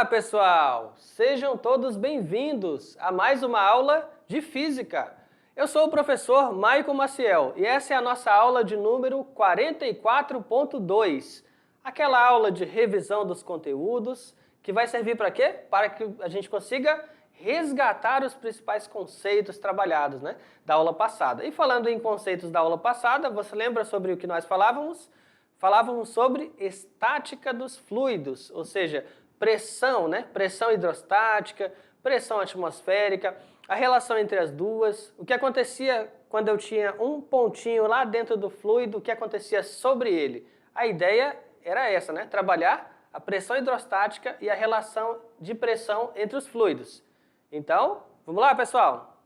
Olá, pessoal! Sejam todos bem-vindos a mais uma aula de Física. Eu sou o professor Maicon Maciel e essa é a nossa aula de número 44.2, aquela aula de revisão dos conteúdos que vai servir para quê? Para que a gente consiga resgatar os principais conceitos trabalhados, da aula passada. E falando em conceitos da aula passada, você lembra sobre o que nós falávamos? Falávamos sobre estática dos fluidos, ou seja, pressão, pressão hidrostática, pressão atmosférica, a relação entre as duas, o que acontecia quando eu tinha um pontinho lá dentro do fluido, o que acontecia sobre ele. A ideia era essa, trabalhar a pressão hidrostática e a relação de pressão entre os fluidos. Então, vamos lá, pessoal?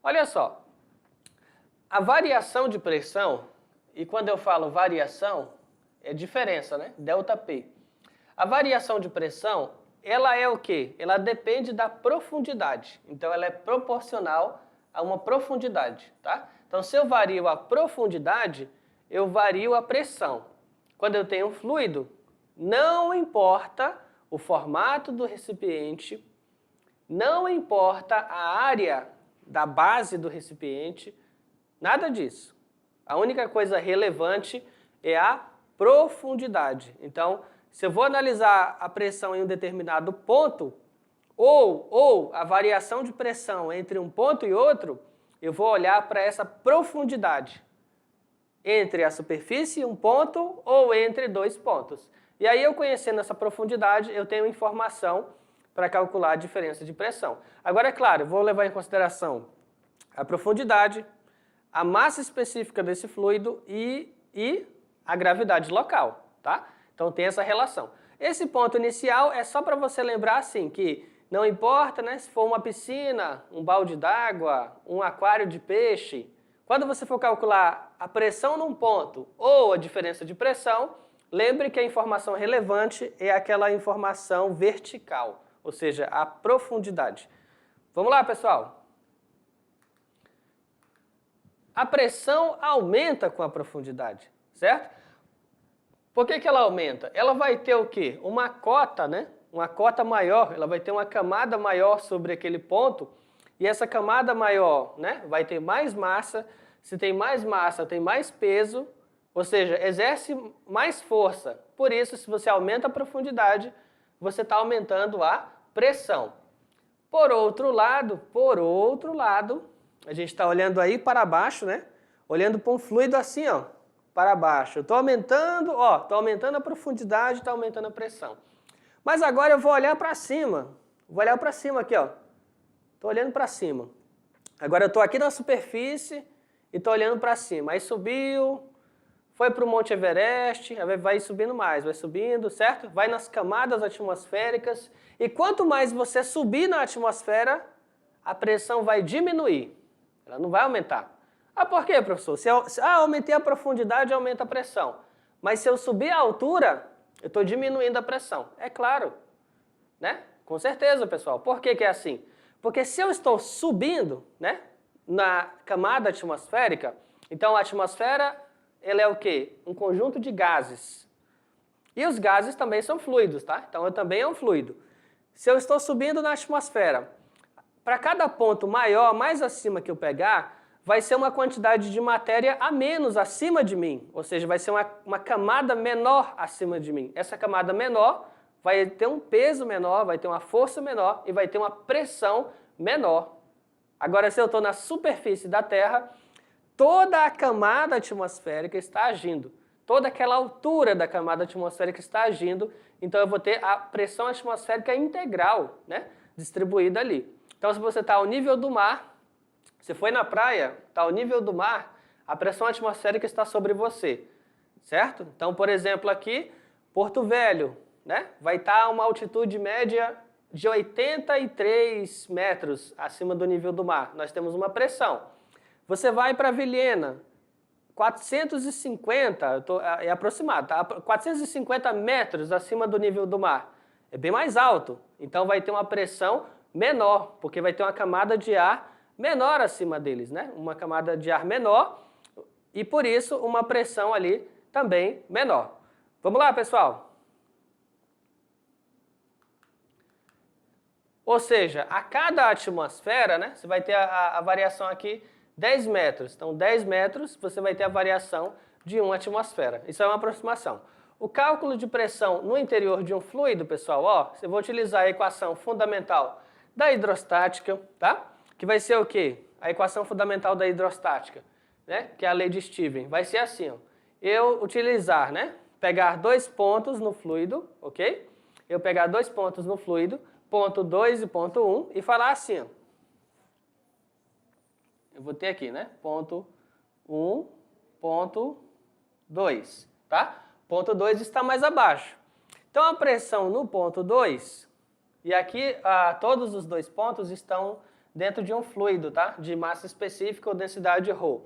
Olha só, a variação de pressão, e quando eu falo variação, é diferença, Delta P. A variação de pressão, ela é o quê? Ela depende da profundidade. Então, ela é proporcional a uma profundidade, tá? Então, se eu vario a profundidade, eu vario a pressão. Quando eu tenho um fluido, não importa o formato do recipiente, não importa a área da base do recipiente, nada disso. A única coisa relevante é a profundidade. Então, se eu vou analisar a pressão em um determinado ponto, ou a variação de pressão entre um ponto e outro, eu vou olhar para essa profundidade entre a superfície e um ponto ou entre dois pontos. E aí, eu conhecendo essa profundidade, eu tenho informação para calcular a diferença de pressão. Agora, é claro, eu vou levar em consideração a profundidade, a massa específica desse fluido e a gravidade local, tá? Então tem essa relação. Esse ponto inicial é só para você lembrar assim, que não importa se for uma piscina, um balde d'água, um aquário de peixe, quando você for calcular a pressão num ponto ou a diferença de pressão, lembre que a informação relevante é aquela informação vertical, ou seja, a profundidade. Vamos lá, pessoal? A pressão aumenta com a profundidade, certo? Por que ela aumenta? Ela vai ter o quê? Uma cota, Uma cota maior, ela vai ter uma camada maior sobre aquele ponto, e essa camada maior, vai ter mais massa. Se tem mais massa, tem mais peso, ou seja, exerce mais força. Por isso, se você aumenta a profundidade, você está aumentando a pressão. Por outro lado, a gente está olhando aí para baixo, Olhando para um fluido assim, para baixo. Estou aumentando, a profundidade, está aumentando a pressão. Mas agora eu vou olhar para cima. Vou olhar para cima aqui, Estou olhando para cima. Agora eu estou aqui na superfície e estou olhando para cima. Aí subiu, foi para o Monte Everest, vai subindo mais, vai subindo, certo? Vai nas camadas atmosféricas. E quanto mais você subir na atmosfera, a pressão vai diminuir. Ela não vai aumentar. Ah, por quê, professor? Se eu aumentei a profundidade, aumenta a pressão. Mas se eu subir a altura, eu estou diminuindo a pressão. É claro, Com certeza, pessoal. Por que é assim? Porque se eu estou subindo, na camada atmosférica, então a atmosfera, ela é o quê? Um conjunto de gases. E os gases também são fluidos, tá? Então, também é um fluido. Se eu estou subindo na atmosfera, para cada ponto maior, mais acima que eu pegar, vai ser uma quantidade de matéria a menos acima de mim, ou seja, vai ser uma camada menor acima de mim. Essa camada menor vai ter um peso menor, vai ter uma força menor e vai ter uma pressão menor. Agora, se eu estou na superfície da Terra, toda a camada atmosférica está agindo, toda aquela altura da camada atmosférica está agindo, então eu vou ter a pressão atmosférica integral, distribuída ali. Então, se você está ao nível do mar, você foi na praia, está ao nível do mar, a pressão atmosférica está sobre você, certo? Então, por exemplo, aqui, Porto Velho, vai estar a uma altitude média de 83 metros acima do nível do mar. Nós temos uma pressão. Você vai para Vilhena, 450, é aproximado, tá? 450 metros acima do nível do mar. É bem mais alto, então vai ter uma pressão menor, porque vai ter uma camada de ar menor acima deles, Uma camada de ar menor e, por isso, uma pressão ali também menor. Vamos lá, pessoal? Ou seja, a cada atmosfera, né, você vai ter a variação aqui 10 metros. Então, 10 metros você vai ter a variação de 1 atmosfera. Isso é uma aproximação. O cálculo de pressão no interior de um fluido, pessoal, ó, eu vou utilizar a equação fundamental da hidrostática, tá? Que vai ser o quê? A equação fundamental da hidrostática, né? Que é a lei de Stevens. Vai ser assim, ó. Eu utilizar, né? Pegar 2 pontos no fluido, ok? Eu pegar 2 pontos no fluido, ponto 2 e ponto 1, e falar assim, ó. Eu vou ter aqui, né? Ponto 1, ponto 2, tá? Ponto 2 está mais abaixo. Então, a pressão no ponto 2, e aqui todos os 2 pontos estão dentro de um fluido, tá? De massa específica ou densidade ρ.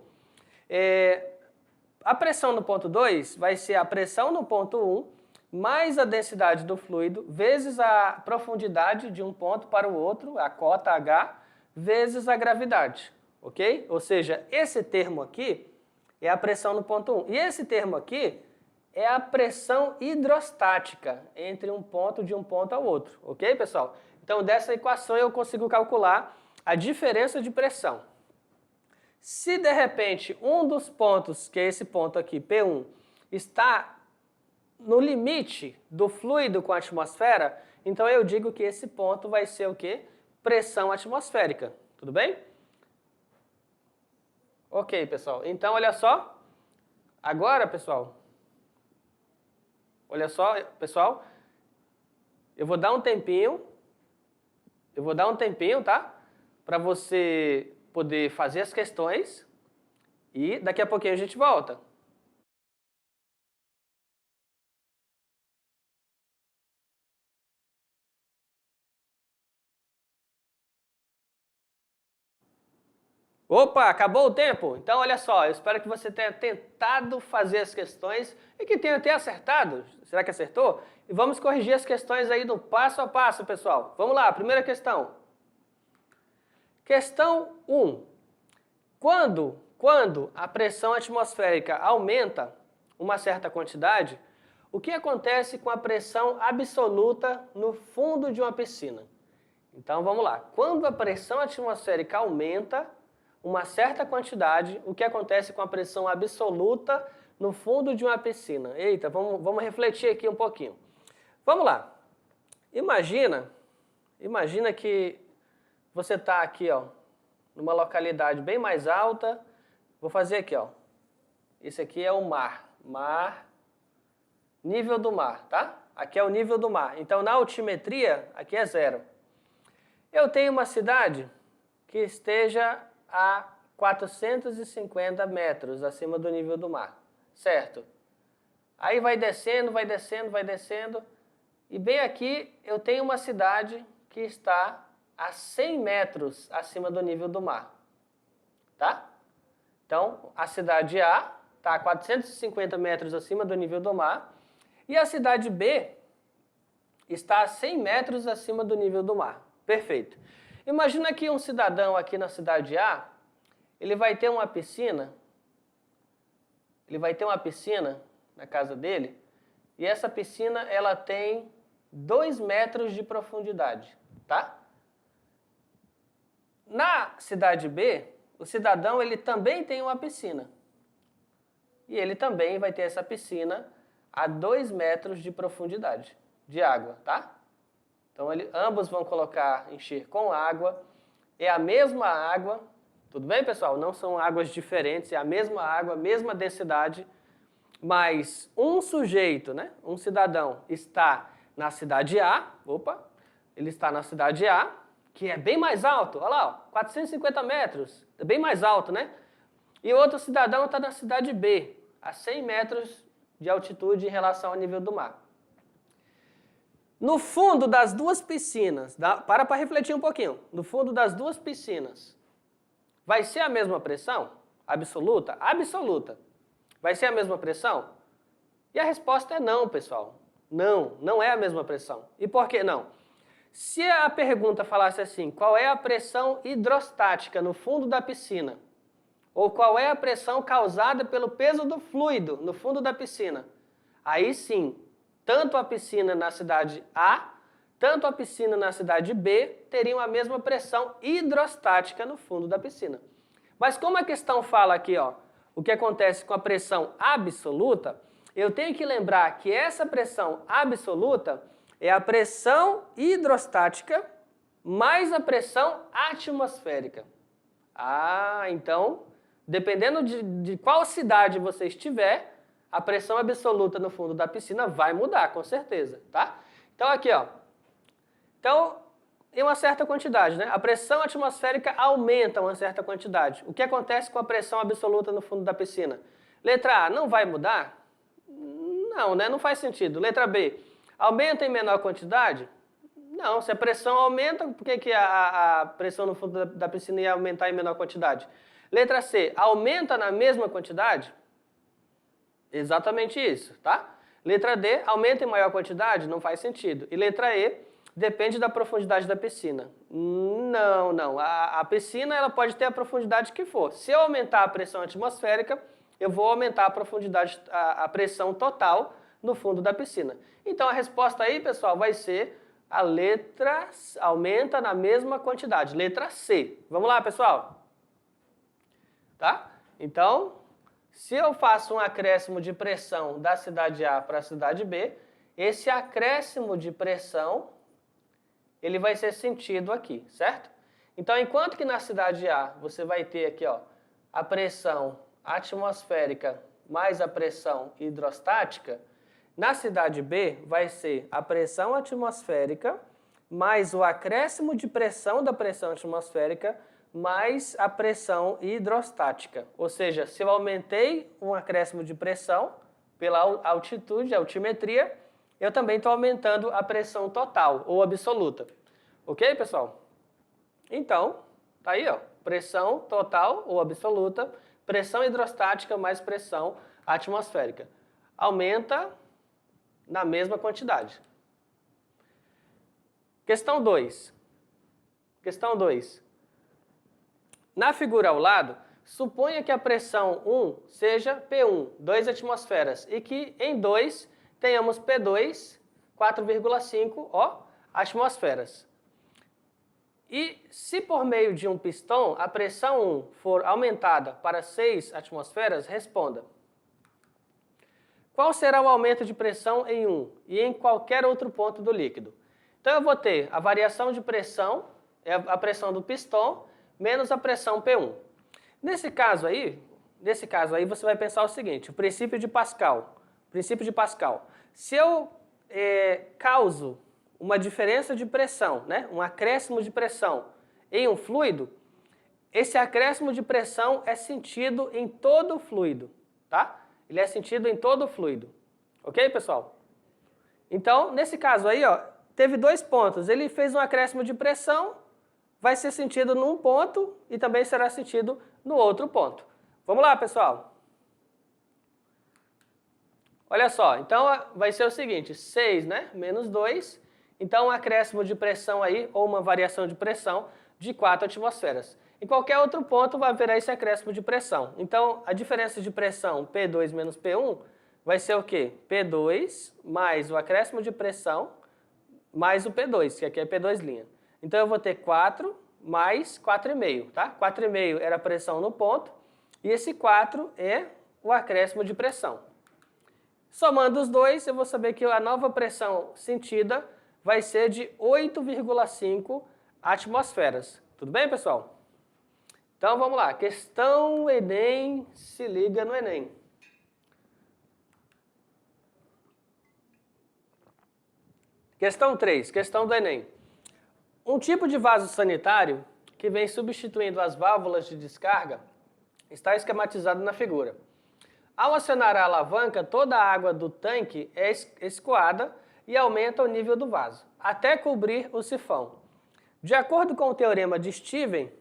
A pressão no ponto 2 vai ser a pressão no ponto 1 mais a densidade do fluido vezes a profundidade de um ponto para o outro, a cota H, vezes a gravidade, ok? Ou seja, esse termo aqui é a pressão no ponto 1. E esse termo aqui é a pressão hidrostática entre um ponto de um ponto ao outro, ok, pessoal? Então, dessa equação eu consigo calcular a diferença de pressão. Se, de repente, um dos pontos, que é esse ponto aqui, P1, está no limite do fluido com a atmosfera, então eu digo que esse ponto vai ser o quê? Pressão atmosférica, tudo bem? Ok, pessoal. Então, olha só. Agora, pessoal, olha só, pessoal, eu vou dar um tempinho, tá? Para você poder fazer as questões e daqui a pouquinho a gente volta. Opa, acabou o tempo? Então, olha só, eu espero que você tenha tentado fazer as questões e que tenha até acertado. Será que acertou? E vamos corrigir as questões aí do passo a passo, pessoal. Vamos lá, primeira questão. Questão 1. Quando a pressão atmosférica aumenta uma certa quantidade, o que acontece com a pressão absoluta no fundo de uma piscina? Então, vamos lá. Quando a pressão atmosférica aumenta uma certa quantidade, o que acontece com a pressão absoluta no fundo de uma piscina? Eita, vamos refletir aqui um pouquinho. Vamos lá. Imagina que você está aqui, ó, numa localidade bem mais alta. Vou fazer aqui, ó. Esse aqui é o mar. Nível do mar, tá? Aqui é o nível do mar. Então, na altimetria, aqui é 0. Eu tenho uma cidade que esteja a 450 metros acima do nível do mar, certo? Aí vai descendo, vai descendo, vai descendo, e bem aqui eu tenho uma cidade que está a 100 metros acima do nível do mar, tá? Então, a cidade A está a 450 metros acima do nível do mar, e a cidade B está a 100 metros acima do nível do mar. Perfeito. Imagina que um cidadão aqui na cidade A, ele vai ter uma piscina na casa dele, e essa piscina ela tem 2 metros de profundidade, tá? Na cidade B, o cidadão ele também tem uma piscina, e ele também vai ter essa piscina a 2 metros de profundidade de água, tá? Então, ambos vão encher com água, é a mesma água, tudo bem, pessoal? Não são águas diferentes, é a mesma água, mesma densidade, mas um sujeito, né, um cidadão, está na cidade A, ele está na cidade A, que é bem mais alto, olha lá, ó, 450 metros, é bem mais alto, né? E o outro cidadão está na cidade B, a 100 metros de altitude em relação ao nível do mar. No fundo das duas piscinas, para refletir um pouquinho, no fundo das duas piscinas, vai ser a mesma pressão? Absoluta? Absoluta. Vai ser a mesma pressão? E a resposta é não, pessoal. Não, não é a mesma pressão. E por que não? Se a pergunta falasse assim, qual é a pressão hidrostática no fundo da piscina? Ou qual é a pressão causada pelo peso do fluido no fundo da piscina? Aí sim, tanto a piscina na cidade A, tanto a piscina na cidade B teriam a mesma pressão hidrostática no fundo da piscina. Mas como a questão fala aqui, ó, o que acontece com a pressão absoluta, eu tenho que lembrar que essa pressão absoluta é a pressão hidrostática mais a pressão atmosférica. Ah, então, dependendo de qual cidade você estiver, a pressão absoluta no fundo da piscina vai mudar, com certeza, tá? Então, aqui, ó. Então, em uma certa quantidade, né? A pressão atmosférica aumenta uma certa quantidade. O que acontece com a pressão absoluta no fundo da piscina? Letra A, não vai mudar? Não, né? Não faz sentido. Letra B, aumenta em menor quantidade? Não, se a pressão aumenta, por que a pressão no fundo da piscina ia aumentar em menor quantidade? Letra C, aumenta na mesma quantidade? Exatamente isso, tá? Letra D, aumenta em maior quantidade? Não faz sentido. E letra E, depende da profundidade da piscina. Não. A piscina ela pode ter a profundidade que for. Se eu aumentar a pressão atmosférica, eu vou aumentar a profundidade, a pressão total no fundo da piscina. Então a resposta aí, pessoal, vai ser a letra aumenta na mesma quantidade. Letra C. Vamos lá, pessoal? Tá? Então, se eu faço um acréscimo de pressão da cidade A para a cidade B, esse acréscimo de pressão, ele vai ser sentido aqui, certo? Então, enquanto que na cidade A você vai ter aqui, ó, a pressão atmosférica mais a pressão hidrostática, na cidade B vai ser a pressão atmosférica mais o acréscimo de pressão da pressão atmosférica mais a pressão hidrostática. Ou seja, se eu aumentei um acréscimo de pressão pela altitude, altimetria, eu também estou aumentando a pressão total ou absoluta. Ok, pessoal? Então, tá aí, ó, pressão total ou absoluta, pressão hidrostática mais pressão atmosférica. Aumenta na mesma quantidade. Questão 2. Questão 2. Na figura ao lado, suponha que a pressão 1 seja P1, 2 atmosferas, e que em 2 tenhamos P2, 4,5 atmosferas. E se por meio de um pistão a pressão 1 for aumentada para 6 atmosferas, responda. Qual será o aumento de pressão em 1 e em qualquer outro ponto do líquido? Então eu vou ter a variação de pressão, a pressão do pistão, menos a pressão P1. Nesse caso aí você vai pensar o seguinte, o princípio de Pascal. Se eu causo uma diferença de pressão, né, um acréscimo de pressão em um fluido, esse acréscimo de pressão é sentido em todo o fluido, tá? Ele é sentido em todo o fluido. Ok, pessoal? Então, nesse caso aí, ó, teve 2 pontos. Ele fez um acréscimo de pressão, vai ser sentido num ponto e também será sentido no outro ponto. Vamos lá, pessoal? Olha só, então vai ser o seguinte, 6, né, menos 2, então um acréscimo de pressão aí, ou uma variação de pressão de 4 atmosferas. Em qualquer outro ponto vai haver esse acréscimo de pressão. Então, a diferença de pressão P2 menos P1 vai ser o quê? P2 mais o acréscimo de pressão mais o P2, que aqui é P2'. Então, eu vou ter 4 mais 4,5, tá? 4,5 era a pressão no ponto, e esse 4 é o acréscimo de pressão. Somando os dois, eu vou saber que a nova pressão sentida vai ser de 8,5 atmosferas. Tudo bem, pessoal? Então, vamos lá. Questão Enem, se liga no Enem. Questão 3, questão do Enem. Um tipo de vaso sanitário que vem substituindo as válvulas de descarga está esquematizado na figura. Ao acionar a alavanca, toda a água do tanque é escoada e aumenta o nível do vaso, até cobrir o sifão. De acordo com o teorema de Steven,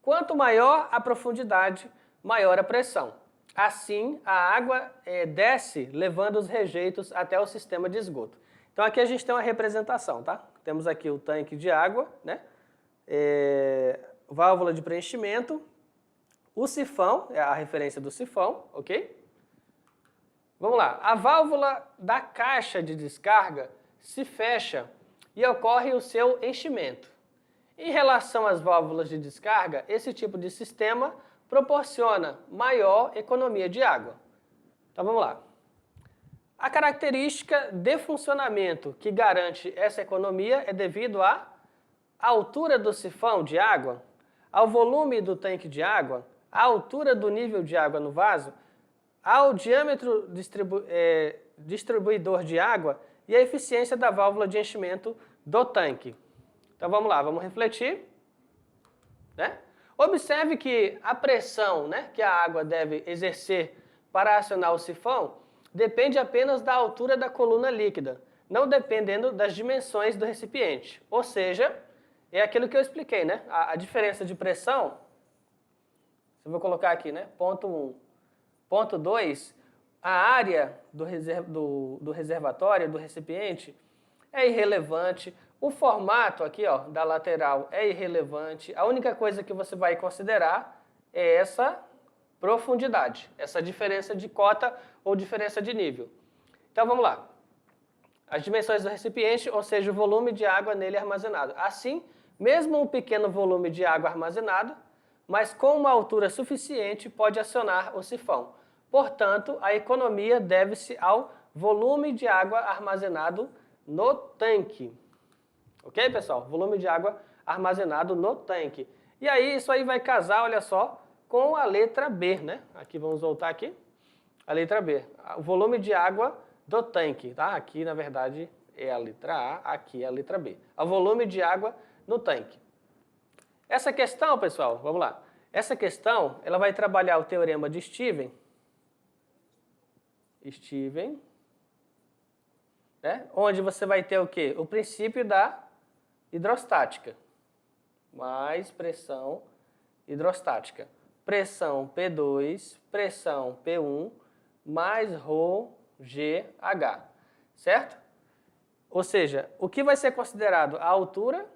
quanto maior a profundidade, maior a pressão. Assim, a água desce, levando os rejeitos até o sistema de esgoto. Então, aqui a gente tem uma representação, tá? Temos aqui o tanque de água, né? Válvula de preenchimento, o sifão, é a referência do sifão, ok? Vamos lá. A válvula da caixa de descarga se fecha e ocorre o seu enchimento. Em relação às válvulas de descarga, esse tipo de sistema proporciona maior economia de água. Então vamos lá. A característica de funcionamento que garante essa economia é devido à altura do sifão de água, ao volume do tanque de água, à altura do nível de água no vaso, ao diâmetro distribuidor de água e à eficiência da válvula de enchimento do tanque. Então vamos lá, vamos refletir. Né? Observe que a pressão, né, que a água deve exercer para acionar o sifão depende apenas da altura da coluna líquida, não dependendo das dimensões do recipiente. Ou seja, é aquilo que eu expliquei, né? A diferença de pressão, eu vou colocar aqui, né? Ponto 1. Ponto 2, a área do reservatório, do recipiente, é irrelevante. O formato aqui, ó, da lateral é irrelevante. A única coisa que você vai considerar é essa profundidade, essa diferença de cota ou diferença de nível. Então vamos lá. As dimensões do recipiente, ou seja, o volume de água nele armazenado. Assim, mesmo um pequeno volume de água armazenado, mas com uma altura suficiente, pode acionar o sifão. Portanto, a economia deve-se ao volume de água armazenado no tanque. Ok, pessoal? Volume de água armazenado no tanque. E aí, isso aí vai casar, olha só, com a letra B, né? Aqui, vamos voltar aqui. A letra B. O volume de água do tanque, tá? Aqui, na verdade, é a letra A, aqui é a letra B. O volume de água no tanque. Essa questão, pessoal, vamos lá. Essa questão, ela vai trabalhar o teorema de Stevens, né? Onde você vai ter o quê? O princípio da hidrostática, mais pressão hidrostática. Pressão P2, pressão P1, mais ρGH, certo? Ou seja, o que vai ser considerado a altura,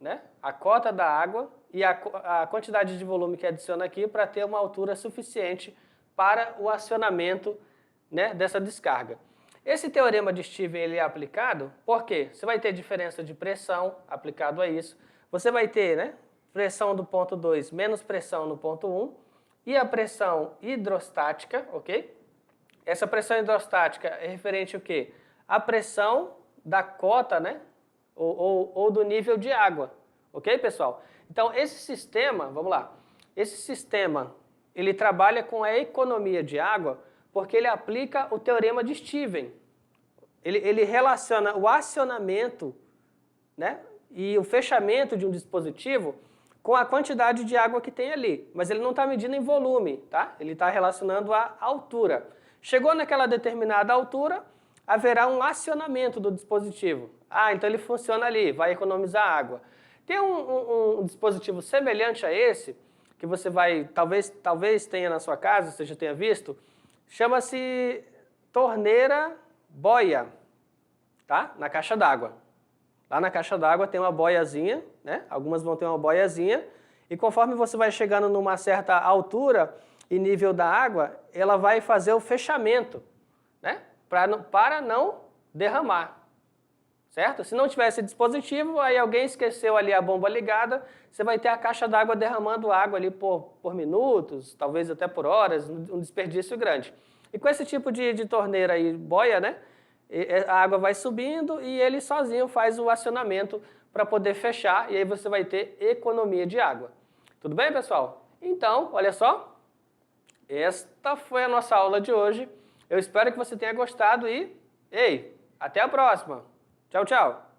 né? A cota da água e a quantidade de volume que adiciona aqui para ter uma altura suficiente para o acionamento, né, dessa descarga. Esse teorema de Stevens ele é aplicado porque você vai ter diferença de pressão aplicado a isso, você vai ter, né, pressão do ponto 2 menos pressão no ponto 1 e a pressão hidrostática, ok? Essa pressão hidrostática é referente ao quê? A pressão da cota, né, ou do nível de água, ok, pessoal? Então, esse sistema, vamos lá, esse sistema, ele trabalha com a economia de água porque ele aplica o teorema de Stevens. Ele relaciona o acionamento, né, e o fechamento de um dispositivo com a quantidade de água que tem ali. Mas ele não está medindo em volume, tá? Ele está relacionando a altura. Chegou naquela determinada altura, haverá um acionamento do dispositivo. Ah, então ele funciona ali, vai economizar água. Tem um dispositivo semelhante a esse, que você vai, talvez tenha na sua casa, você já tenha visto, chama-se torneira boia, tá? Na caixa d'água. Lá na caixa d'água tem uma boiazinha, né? Algumas vão ter uma boiazinha, e conforme você vai chegando numa certa altura e nível da água, ela vai fazer o fechamento, né? Para não derramar. Certo? Se não tiver esse dispositivo, aí alguém esqueceu ali a bomba ligada, você vai ter a caixa d'água derramando água ali por minutos, talvez até por horas, um desperdício grande. E com esse tipo de torneira aí, boia, né? A água vai subindo e ele sozinho faz o acionamento para poder fechar e aí você vai ter economia de água. Tudo bem, pessoal? Então, olha só, esta foi a nossa aula de hoje. Eu espero que você tenha gostado e, ei, até a próxima! Tchau, tchau!